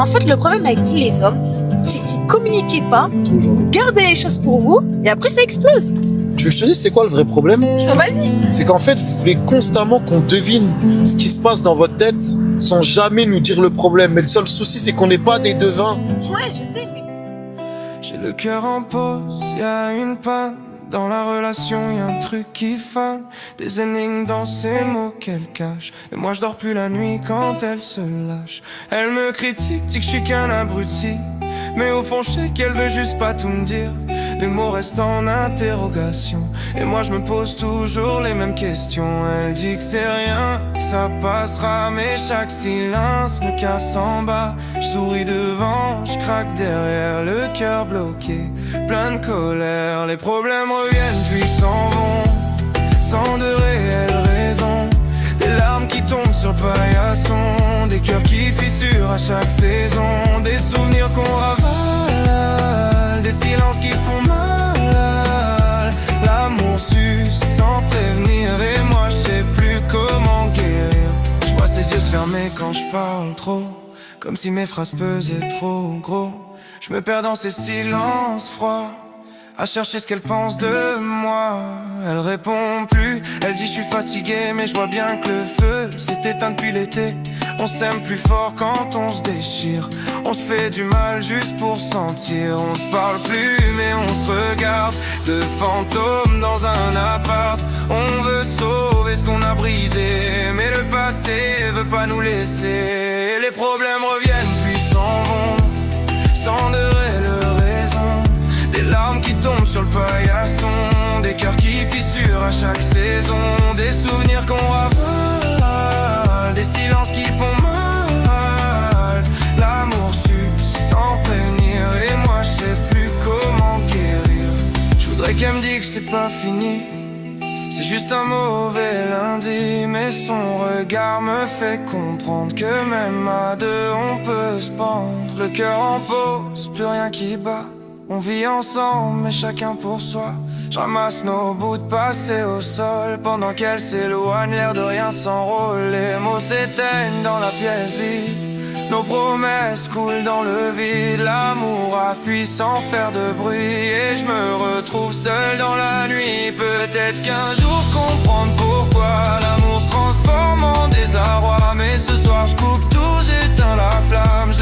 En fait, le problème avec vous les hommes, c'est que vous communiquez pas, vous gardez les choses pour vous, et après ça explose. Tu veux que je te dise c'est quoi le vrai problème? Vas-y. C'est qu'en fait, vous voulez constamment qu'on devine ce qui se passe dans votre tête sans jamais nous dire le problème. Mais le seul souci, c'est qu'on n'est pas des devins. Ouais, je sais, mais... J'ai le cœur en pause, y a une panne. Dans la relation, y a un truc qui fane. Des énigmes dans ces mots qu'elle cache. Et moi je dors plus la nuit quand elle se lâche. Elle me critique, dit que je suis qu'un abruti. Mais au fond je sais qu'elle veut juste pas tout me dire. Les mots restent en interrogation. Et moi je me pose toujours les mêmes questions. Elle dit que c'est rien, que ça passera. Mais chaque silence me casse en bas. Je souris devant, je craque derrière. Le cœur bloqué, plein de colère. Les problèmes reviennent puis s'en vont, sans de réelles raisons. Des larmes qui tombent sur le paillasson, des cœurs qui fissurent à chaque saison. Des souvenirs qu'on ravale, des silences qui font mal. L'amour s'use sans prévenir, et moi je sais plus comment guérir. Je vois ses yeux se fermer quand je parle trop, comme si mes phrases pesaient trop gros. Je me perds dans ces silences froids, à chercher ce qu'elle pense de moi. Elle répond plus, elle dit je suis fatigué, mais je vois bien que le feu s'est éteint depuis l'été. On s'aime plus fort quand on se déchire, on se fait du mal juste pour sentir. On se parle plus mais on se regarde, de fantômes dans un appart. On veut sauver ce qu'on a brisé, mais le passé veut pas nous laisser. Et les problèmes reviennent puis s'en vont, sans de réelle raison. Des larmes qui tombent sur le paillasson, des cœurs qui fissurent à chaque saison. Des souvenirs qu'on ravale, des silences qui font mal. L'amour s'use sans prévenir, et moi je sais plus comment guérir. Je voudrais qu'elle me dise que c'est pas fini, c'est juste un mauvais lundi. Mais son regard me fait comprendre que même à deux on peut se pendre. Le cœur en pause, plus rien qui bat. On vit ensemble mais chacun pour soi. Je ramasse nos bouts de passé au sol, pendant qu'elle s'éloigne, l'air de rien s'enrôle. Les mots s'éteignent dans la pièce vide, nos promesses coulent dans le vide. L'amour a fui sans faire de bruit, et je me retrouve seul dans la nuit. Peut-être qu'un jour je comprends pourquoi l'amour se transforme en désarroi. Mais ce soir je coupe tout, j'éteins la flamme, je